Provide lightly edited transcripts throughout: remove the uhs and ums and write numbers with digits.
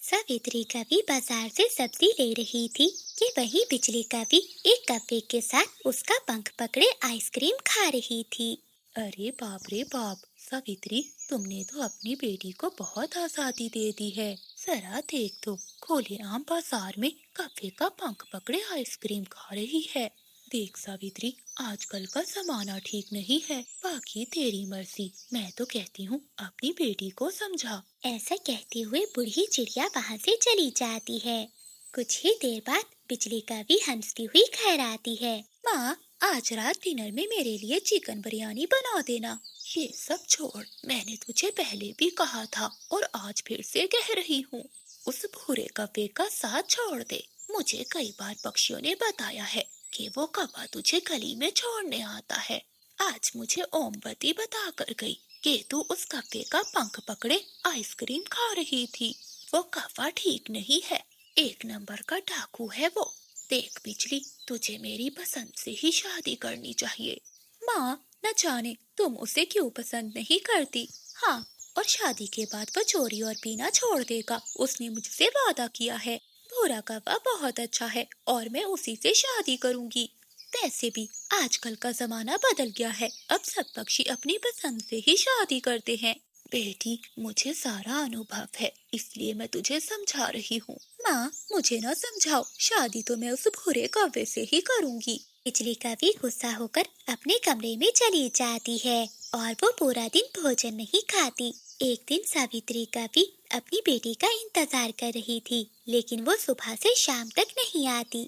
सावित्री कभी बाजार से सब्जी ले रही थी कि वहीं बिजली कभी एक कव्वे के साथ उसका पंख पकड़े आइसक्रीम खा रही थी। अरे बाप रे बाप, सावित्री, तुमने तो अपनी बेटी को बहुत आजादी दे दी है। जरा देख तो, खुलेआम बाजार में कौवे का पंख पकड़े आइसक्रीम खा रही है। देख सावित्री, आजकल का जमाना ठीक नहीं है। बाकी तेरी मर्जी, मैं तो कहती हूँ अपनी बेटी को समझा। ऐसा कहते हुए बूढ़ी चिड़िया वहाँ से चली जाती है। कुछ ही देर बाद बिजली कभी हंसती हुई घर आती है। माँ, आज रात डिनर में मेरे लिए चिकन बिरयानी बना देना। ये सब छोड़, मैंने तुझे पहले भी कहा था और आज फिर से कह रही हूँ, उस भूरे कौवे का साथ छोड़ दे। मुझे कई बार पक्षियों ने बताया है कि वो कौवा तुझे गली में छोड़ने आता है। आज मुझे ओमवती बता कर गई कि तू उस कौवे का पंख पकड़े आइसक्रीम खा रही थी। वो कौवा ठीक नहीं है, एक नंबर का डाकू है वो। देख बिजली, तुझे मेरी पसंद से ही शादी करनी चाहिए। माँ, न जाने तुम उसे क्यों पसंद नहीं करती। हाँ, और शादी के बाद वो चोरी और पीना छोड़ देगा, उसने मुझसे वादा किया है। भूरा कौवा बहुत अच्छा है और मैं उसी से शादी करूंगी। वैसे भी आजकल का जमाना बदल गया है, अब सब पक्षी अपनी पसंद से ही शादी करते हैं। बेटी, मुझे सारा अनुभव है, इसलिए मैं तुझे समझा रही हूँ। माँ, मुझे ना समझाओ, शादी तो मैं उस भूरे कौवे से ही करूँगी। बिजली कभी गुस्सा होकर अपने कमरे में चली जाती है और वो पूरा दिन भोजन नहीं खाती। एक दिन सावित्री कभी अपनी बेटी का इंतजार कर रही थी, लेकिन वो सुबह से शाम तक नहीं आती।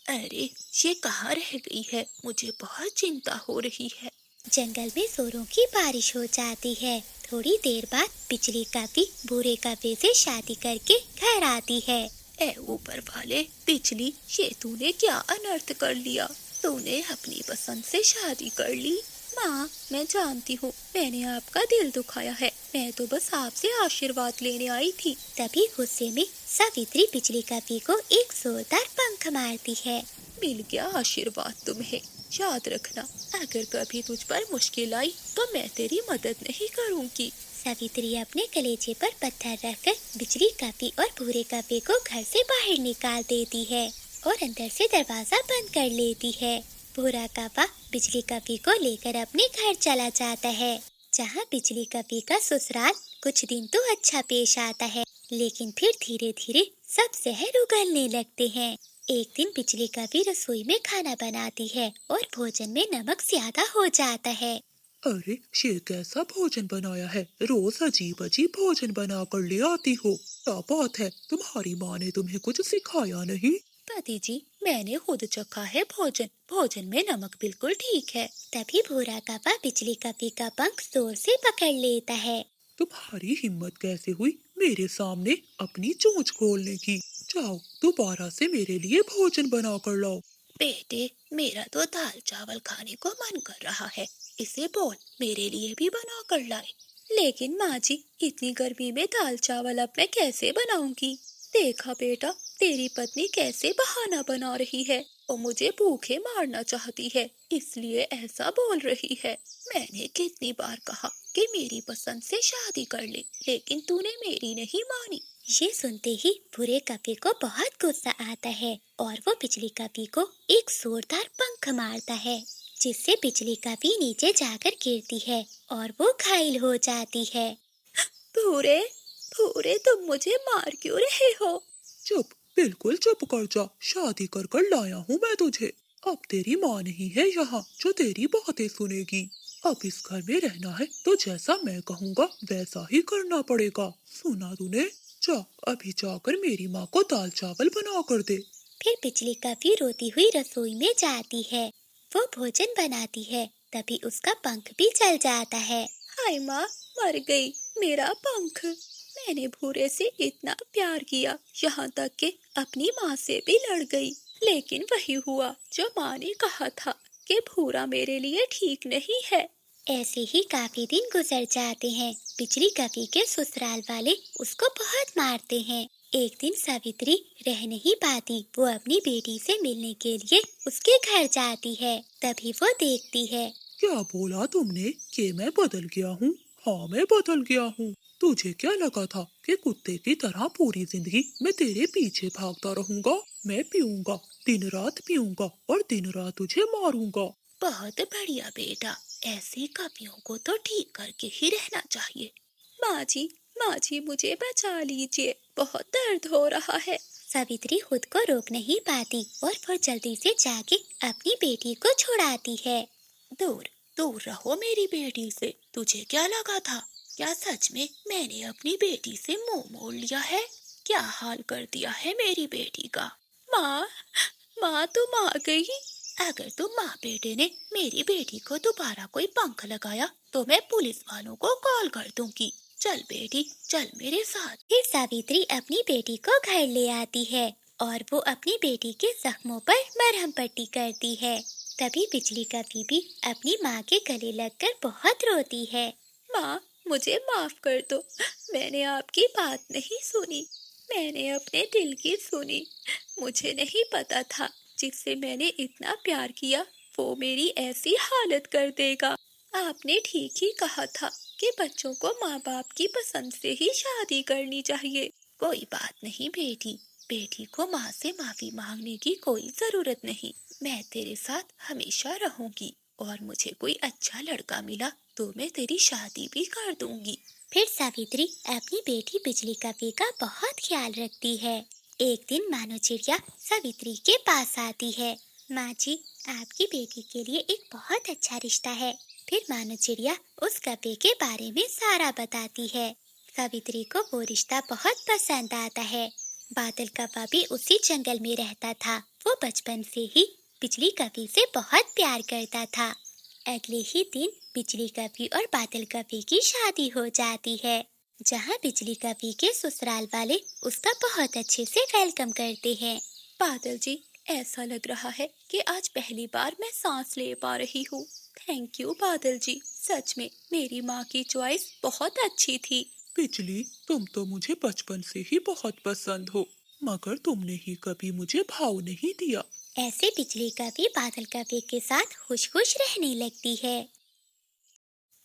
अरे, ये कहाँ रह गई है? मुझे बहुत चिंता हो रही है। जंगल में जोरों की बारिश हो जाती है। थोड़ी देर बाद बिजली कभी भूरे कौवे से शादी करके घर आती है। ए ऊपर वाले, बिजली, ये तूने क्या अनर्थ कर लिया? तूने अपनी पसंद से शादी कर ली। माँ, मैं जानती हूँ मैंने आपका दिल दुखाया है, मैं तो बस आपसे आशीर्वाद लेने आई थी। तभी गुस्से में सावित्री बिजली कभी को एक जोरदार पंख मारती है। मिल गया आशीर्वाद तुम्हें। याद रखना, अगर कभी तुझ पर मुश्किल आई तो मैं तेरी मदद नहीं करूँगी। सावित्री अपने कलेजे पर पत्थर रखकर बिजली कभी और भूरे कौवे को घर से बाहर निकाल देती है और अंदर से दरवाजा बंद कर लेती है। भूरा कौवा बिजली कभी को लेकर अपने घर चला जाता है, जहाँ बिजली कभी का ससुराल कुछ दिन तो अच्छा पेश आता है, लेकिन फिर धीरे धीरे सब जहर उगलने लगते हैं। एक दिन बिजली कभी रसोई में खाना बनाती है और भोजन में नमक ज्यादा हो जाता है। अरे, ये कैसा भोजन बनाया है? रोज अजीब अजीब भोजन बना कर ले आती हो। क्या बात है, तुम्हारी माँ ने तुम्हें कुछ सिखाया नहीं? दादी जी, मैंने खुद चखा है भोजन, भोजन में नमक बिल्कुल ठीक है। तभी भूरा कौवा बिजली कभी का पंख जोर से पकड़ लेता है। तुम्हारी हिम्मत कैसे हुई मेरे सामने अपनी चोंच खोलने की? जाओ, दोबारा से मेरे लिए भोजन बना कर लाओ। बेटे, मेरा तो दाल चावल खाने को मन कर रहा है, इसे बोल मेरे लिए भी बना कर लाए। लेकिन माँ जी, इतनी गर्मी में दाल चावल अब मैं कैसे बनाऊंगी? देखा बेटा, तेरी पत्नी कैसे बहाना बना रही है। वो मुझे भूखे मारना चाहती है, इसलिए ऐसा बोल रही है। मैंने कितनी बार कहा कि मेरी पसंद से शादी कर ले, लेकिन तूने मेरी नहीं मानी। ये सुनते ही भूरे कौवे को बहुत गुस्सा आता है और वो बिजली कभी को एक जोरदार पंख मारता है, जिससे बिजली कभी नीचे जाकर गिरती है और वो घायल हो जाती है। भूरे, भूरे, तुम मुझे मार क्यों रहे हो? चुप, बिल्कुल चुप कर जा, शादी कर कर लाया हूँ मैं तुझे। अब तेरी माँ नहीं है यहाँ जो तेरी बातें सुनेगी। अब इस घर में रहना है तो जैसा मैं कहूँगा वैसा ही करना पड़ेगा। सुना तूने? जा, अभी जाकर मेरी माँ को दाल चावल बना कर दे। फिर बिजली कभी रोती हुई रसोई में जाती है। वो भोजन बनाती है, तभी उसका पंख भी जल जाता है। हाय माँ, मर गई मेरा पंख। मैंने भूरे से इतना प्यार किया, यहाँ तक कि अपनी माँ से भी लड़ गई, लेकिन वही हुआ जो माँ ने कहा था कि भूरा मेरे लिए ठीक नहीं है। ऐसे ही काफी दिन गुजर जाते हैं। बिजली कभी के ससुराल वाले उसको बहुत मारते हैं। एक दिन सावित्री रह नहीं पाती, वो अपनी बेटी से मिलने के लिए उसके घर जाती है। तभी वो देखती है। क्या बोला तुमने कि मैं बदल गया हूँ? हाँ, मैं बदल गया हूँ। तुझे क्या लगा था कि कुत्ते की तरह पूरी जिंदगी मैं तेरे पीछे भागता रहूंगा। मैं पीऊंगा, दिन रात पीऊंगा और दिन रात तुझे मारूंगा। बहुत बढ़िया बेटा, ऐसे कवियों को तो ठीक करके ही रहना चाहिए। माँ जी मुझे बचा लीजिए, बहुत दर्द हो रहा है। सावित्री खुद को रोक नहीं पाती और वो जल्दी से जाके अपनी बेटी को छुड़ाती है। दूर दूर रहो मेरी बेटी से। तुझे क्या लगा था? क्या सच में मैंने अपनी बेटी से मुंह मोड़ लिया है? क्या हाल कर दिया है मेरी बेटी का। माँ, माँ तुम आ गई। अगर तुम माँ बेटे ने मेरी बेटी को दोबारा कोई पंख लगाया तो मैं पुलिस वालों को कॉल कर दूंगी। चल बेटी, चल मेरे साथ। फिर सावित्री अपनी बेटी को घर ले आती है और वो अपनी बेटी के जख्मों पर मरहम पट्टी करती है। तभी बिजली का बीबी अपनी माँ के गले लगकर बहुत रोती है। माँ, मुझे माफ कर दो, मैंने आपकी बात नहीं सुनी। मैंने अपने दिल की सुनी। मुझे नहीं पता था जिससे मैंने इतना प्यार किया वो मेरी ऐसी हालत कर देगा। आपने ठीक ही कहा था कि बच्चों को माँ बाप की पसंद से ही शादी करनी चाहिए। कोई बात नहीं बेटी, बेटी को माँ से माफी मांगने की कोई जरूरत नहीं। मैं तेरे साथ हमेशा रहूंगी और मुझे कोई अच्छा लड़का मिला तो मैं तेरी शादी भी कर दूंगी। फिर सावित्री अपनी बेटी बिजली कपी का बहुत ख्याल रखती है। एक दिन मानो चिड़िया सावित्री के पास आती है। माँ जी, आपकी बेटी के लिए एक बहुत अच्छा रिश्ता है। फिर मानो चिड़िया उस कपे के बारे में सारा बताती है। सावित्री को वो रिश्ता बहुत पसंद आता है। बादल कपा भी उसी जंगल में रहता था। वो बचपन से ही बिजली कपी से बहुत प्यार करता था। अगले ही दिन बिजली कपी और बादल कपी की शादी हो जाती है, जहाँ बिजली कपी के ससुराल वाले उसका बहुत अच्छे से वेलकम करते हैं। बादल जी, ऐसा लग रहा है कि आज पहली बार मैं सांस ले पा रही हूँ। थैंक यू बादल जी, सच में मेरी माँ की चॉइस बहुत अच्छी थी। बिजली, तुम तो मुझे बचपन से ही बहुत पसंद हो, मगर तुमने ही कभी मुझे भाव नहीं दिया। ऐसे बिजली कपी बादल कपी के साथ खुश खुश रहने लगती है।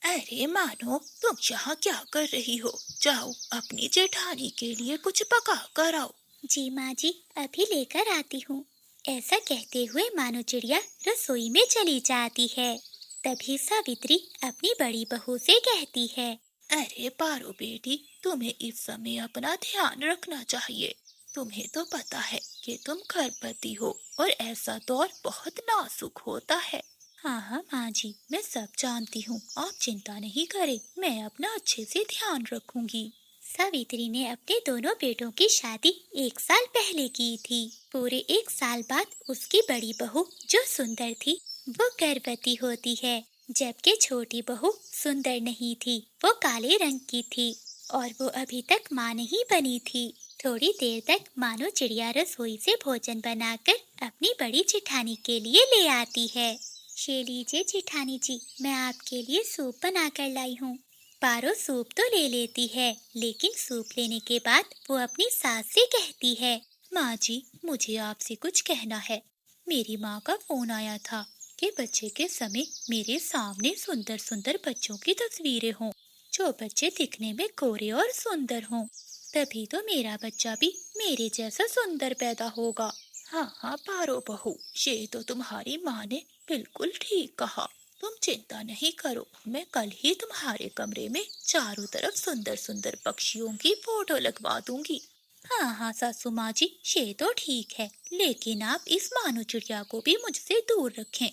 अरे मानो, तुम यहाँ क्या कर रही हो? जाओ अपनी जेठानी के लिए कुछ पका कर आओ। जी माँ जी, अभी लेकर आती हूँ। ऐसा कहते हुए मानो चिड़िया रसोई में चली जाती है। तभी सावित्री अपनी बड़ी बहू से कहती है, अरे पारो बेटी, तुम्हें इस समय अपना ध्यान रखना चाहिए। तुम्हें तो पता है कि तुम गर्भवती हो और ऐसा दौर बहुत नाजुक होता है। हाँ हाँ माँ जी, मैं सब जानती हूँ, आप चिंता नहीं करें, मैं अपना अच्छे से ध्यान रखूंगी। सावित्री ने अपने दोनों बेटों की शादी 1 साल पहले की थी। पूरे 1 साल बाद उसकी बड़ी बहू जो सुंदर थी वो गर्भवती होती है, जबकि छोटी बहू सुंदर नहीं थी, वो काले रंग की थी और वो अभी तक माँ नहीं बनी थी। थोड़ी देर तक मानो चिड़िया रसोई से भोजन बनाकर अपनी बड़ी जेठानी के लिए ले आती है। ये लीजिए जेठानी जी, मैं आपके लिए सूप बना कर लाई हूँ। पारो सूप तो ले लेती है, लेकिन सूप लेने के बाद वो अपनी सास से कहती है, माँ जी, मुझे आपसे कुछ कहना है। मेरी माँ का फोन आया था कि बच्चे के समय मेरे सामने सुंदर सुंदर बच्चों की तस्वीरें हों, जो बच्चे दिखने में गोरे और सुंदर हों। तभी तो मेरा बच्चा भी मेरे जैसा सुंदर पैदा होगा। हाँ हाँ पारो बहू, ये तो तुम्हारी माँ ने बिल्कुल ठीक कहा। तुम चिंता नहीं करो, मैं कल ही तुम्हारे कमरे में चारों तरफ सुंदर सुंदर पक्षियों की फोटो लगवा दूंगी। हाँ हाँ सासू माँ जी, ये तो ठीक है, लेकिन आप इस मानो चिड़िया को भी मुझसे दूर रखें।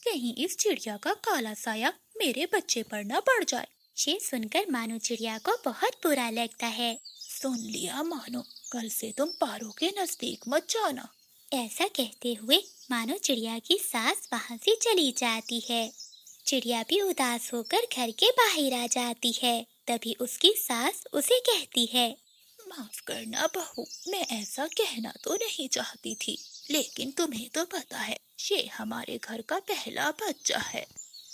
कहीं इस चिड़िया का काला साया मेरे बच्चे पर न पड़ जाए। ये सुनकर मानो चिड़िया को बहुत बुरा लगता है। सुन लिया मानो, कल से तुम पारो के नजदीक मत जाना। ऐसा कहते हुए मानो चिड़िया की सास वहाँ से चली जाती है। चिड़िया भी उदास होकर घर के बाहर आ जाती है। तभी उसकी सास उसे कहती है, माफ करना बहू, मैं ऐसा कहना तो नहीं चाहती थी, लेकिन तुम्हें तो पता है ये हमारे घर का पहला बच्चा है।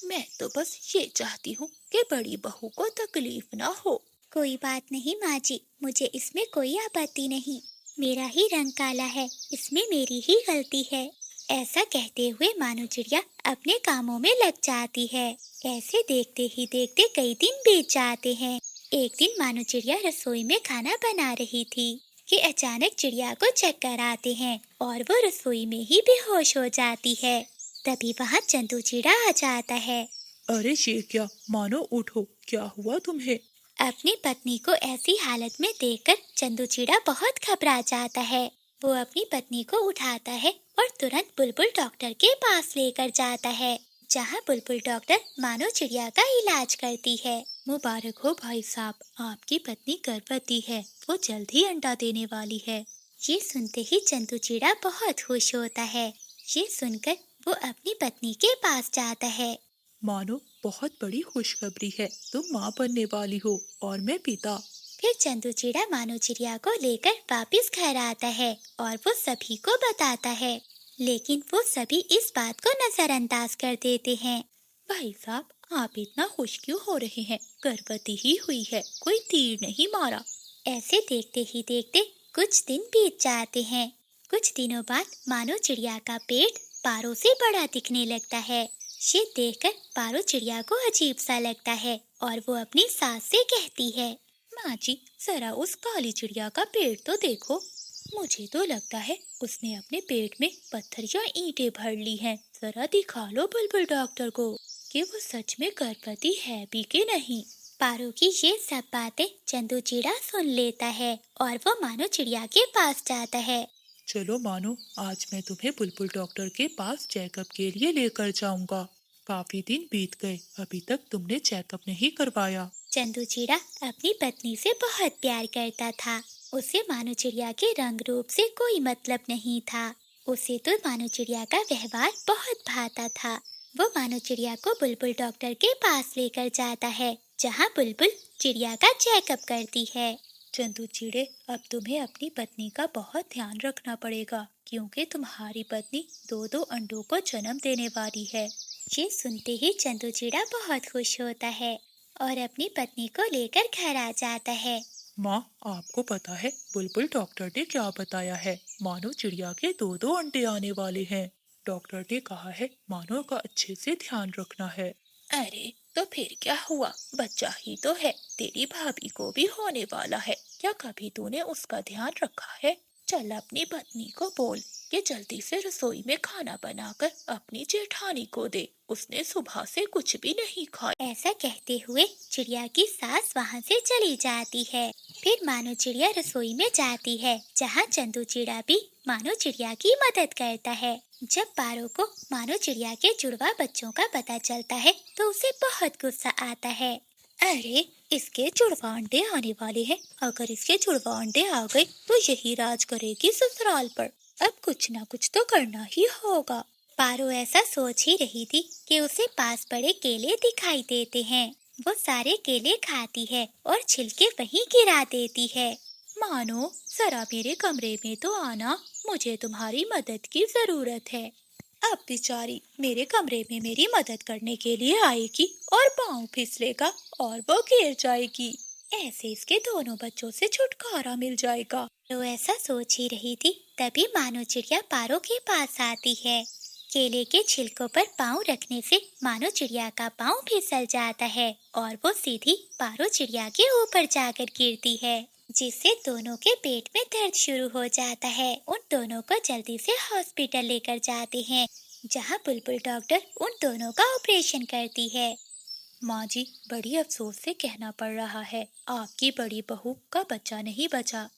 मैं तो बस ये चाहती हूँ कि बड़ी बहू को तकलीफ ना हो। कोई बात नहीं माँ जी, मुझे इसमें कोई आपत्ति नहीं। मेरा ही रंग काला है, इसमें मेरी ही गलती है। ऐसा कहते हुए मानो चिड़िया अपने कामों में लग जाती है। ऐसे देखते ही देखते कई दिन बीत जाते हैं। एक दिन मानो चिड़िया रसोई में खाना बना रही थी कि अचानक चिड़िया को चक्कर आते हैं और वो रसोई में ही बेहोश हो जाती है। तभी वहाँ चंदू चिड़ा आ जाता है। अरे ये क्या, मानो उठो, क्या हुआ तुम्हें? अपनी पत्नी को ऐसी हालत में देखकर चंदू चिड़ा बहुत घबरा जाता है। वो अपनी पत्नी को उठाता है और तुरंत बुलबुल डॉक्टर के पास लेकर जाता है, जहाँ बुलबुल डॉक्टर मानो चिड़िया का इलाज करती है। मुबारक हो भाई साहब, आपकी पत्नी गर्भवती है, वो जल्द ही अंडा देने वाली है। ये सुनते ही चंदू चिड़ा बहुत खुश होता है। ये सुनकर वो अपनी पत्नी के पास जाता है। मानो बहुत बड़ी खुशखबरी है, तुम माँ बनने वाली हो और मैं पिता। फिर चंदू चिड़ा मानो चिड़िया को लेकर वापस घर आता है और वो सभी को बताता है, लेकिन वो सभी इस बात को नजरअंदाज कर देते हैं। भाई साहब, आप इतना खुश क्यों हो रहे हैं? गर्भवती ही हुई है, कोई तीर नहीं मारा। ऐसे देखते ही देखते कुछ दिन बीत जाते हैं। कुछ दिनों बाद मानो चिड़िया का पेट पारो से बड़ा दिखने लगता है। ये देखकर पारो चिड़िया को अजीब सा लगता है और वो अपनी सास से कहती है, माँ जी, जरा उस काली चिड़िया का पेट तो देखो। मुझे तो लगता है उसने अपने पेट में पत्थर या ईंटें भर ली हैं। जरा दिखा लो बुलबुल डॉक्टर को कि वो सच में गर्भवती है भी कि नहीं। पारो की ये सब बातें चंदू चिड़ा सुन लेता है और वो मानो चिड़िया के पास जाता है। चलो मानो, आज मैं तुम्हें बुलबुल डॉक्टर के पास चेकअप के लिए लेकर जाऊंगा। काफी दिन बीत गए, अभी तक तुमने चेकअप नहीं करवाया। चंदू चिड़ा अपनी पत्नी से बहुत प्यार करता था। उसे मानो चिड़िया के रंग रूप से कोई मतलब नहीं था। उसे तो मानो चिड़िया का व्यवहार बहुत भाता था। वो मानो चिड़िया को बुलबुल डॉक्टर के पास लेकर जाता है, जहाँ बुलबुल चिड़िया का चेकअप करती है। चंदू चिड़े, अब तुम्हें अपनी पत्नी का बहुत ध्यान रखना पड़ेगा, क्योंकि तुम्हारी पत्नी 2-2 अंडों को जन्म देने वाली है। ये सुनते ही चंदू चिड़ा बहुत खुश होता है और अपनी पत्नी को लेकर घर आ जाता है। माँ, आपको पता है बुलबुल डॉक्टर ने क्या बताया है? मानो चिड़िया के 2-2 अंडे आने वाले हैं। डॉक्टर ने कहा है मानो का अच्छे से ध्यान रखना है। अरे तो फिर क्या हुआ, बच्चा ही तो है, तेरी भाभी को भी होने वाला है। क्या कभी तूने उसका ध्यान रखा है? चल अपनी पत्नी को बोल कि जल्दी से रसोई में खाना बनाकर अपनी जेठानी को दे, उसने सुबह से कुछ भी नहीं खाया। ऐसा कहते हुए चिड़िया की सास वहाँ से चली जाती है। फिर मानो चिड़िया रसोई में जाती है, जहाँ चंदू चिड़ा भी मानो चिड़िया की मदद करता है। जब पारो को मानो चिड़िया के जुड़वा बच्चों का पता चलता है तो उसे बहुत गुस्सा आता है। अरे इसके जुड़वा अंडे आने वाले हैं, अगर इसके जुड़वा अंडे आ गए तो यही राज करेगी ससुराल पर। अब कुछ ना कुछ तो करना ही होगा। पारो ऐसा सोच ही रही थी कि उसे पास पड़े केले दिखाई देते हैं। वो सारे केले खाती है और छिलके वहीं गिरा देती है। मानो, जरा मेरे कमरे में तो आना, मुझे तुम्हारी मदद की जरूरत है। अब बेचारी मेरे कमरे में मेरी मदद करने के लिए आएगी और पाँव फिसलेगा और वो गिर जाएगी। ऐसे इसके दोनों बच्चों से छुटकारा मिल जाएगा। तो ऐसा सोच ही रही थी, तभी मानो चिड़िया पारो के पास आती है। केले के छिलकों पर पाँव रखने से मानो चिड़िया का पाँव फिसल जाता है और वो सीधी पारो चिड़िया के ऊपर जाकर गिरती है, जिससे दोनों के पेट में दर्द शुरू हो जाता है। उन दोनों को जल्दी से हॉस्पिटल लेकर जाते हैं, जहाँ बुलबुल डॉक्टर उन दोनों का ऑपरेशन करती है। माँ जी, बड़ी अफसोस से कहना पड़ रहा है, आपकी बड़ी बहू का बच्चा नहीं बचा।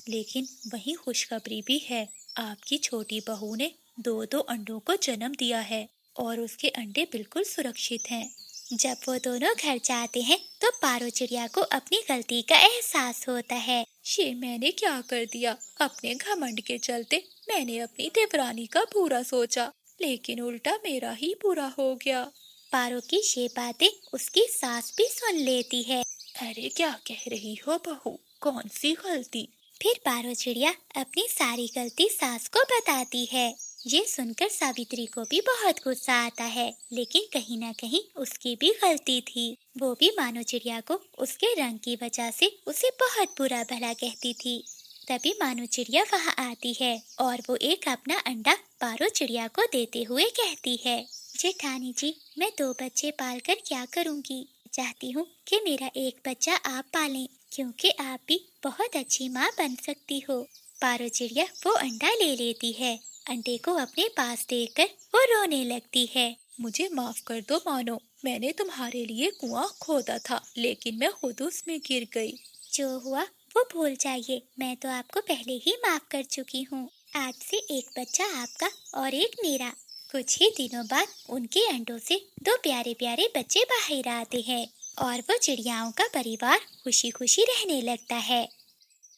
लेकिन वही खुशखबरी भी है, आपकी छोटी बहू ने 2-2 अंडों को जन्म दिया है और उसके अंडे बिल्कुल सुरक्षित हैं। जब वो दोनों घर जाते हैं तो पारो चिड़िया को अपनी गलती का एहसास होता है। ये मैंने क्या कर दिया? अपने घमंड के चलते मैंने अपनी देवरानी का बुरा सोचा, लेकिन उल्टा मेरा ही बुरा हो गया। पारो की ये बातें उसकी सास भी सुन लेती है। अरे क्या कह रही हो बहू, कौन सी गलती? फिर पारो चिड़िया अपनी सारी गलती सास को बताती है। ये सुनकर सावित्री को भी बहुत गुस्सा आता है, लेकिन कहीं ना कहीं उसकी भी गलती थी। वो भी मानो चिड़िया को उसके रंग की वजह से उसे बहुत बुरा भला कहती थी। तभी मानो चिड़िया वहाँ आती है और वो एक अपना अंडा पारो चिड़िया को देते हुए कहती है, जेठानी जी, मैं 2 बच्चे पालकर क्या करूँगी? चाहती हूँ कि मेरा एक बच्चा आप पालें, क्योंकि आप भी बहुत अच्छी माँ बन सकती हो। पारो चिड़िया वो अंडा ले लेती है। अंडे को अपने पास देखकर वो रोने लगती है। मुझे माफ कर दो मानो, मैंने तुम्हारे लिए कुआं खोदा था लेकिन मैं खुद उसमें गिर गई। जो हुआ वो भूल जाइए, मैं तो आपको पहले ही माफ कर चुकी हूँ। आज से एक बच्चा आपका और एक मेरा। कुछ ही दिनों बाद उनके अंडों से दो प्यारे प्यारे बच्चे बाहर आते हैं और वो चिड़ियाओं का परिवार खुशी खुशी रहने लगता है।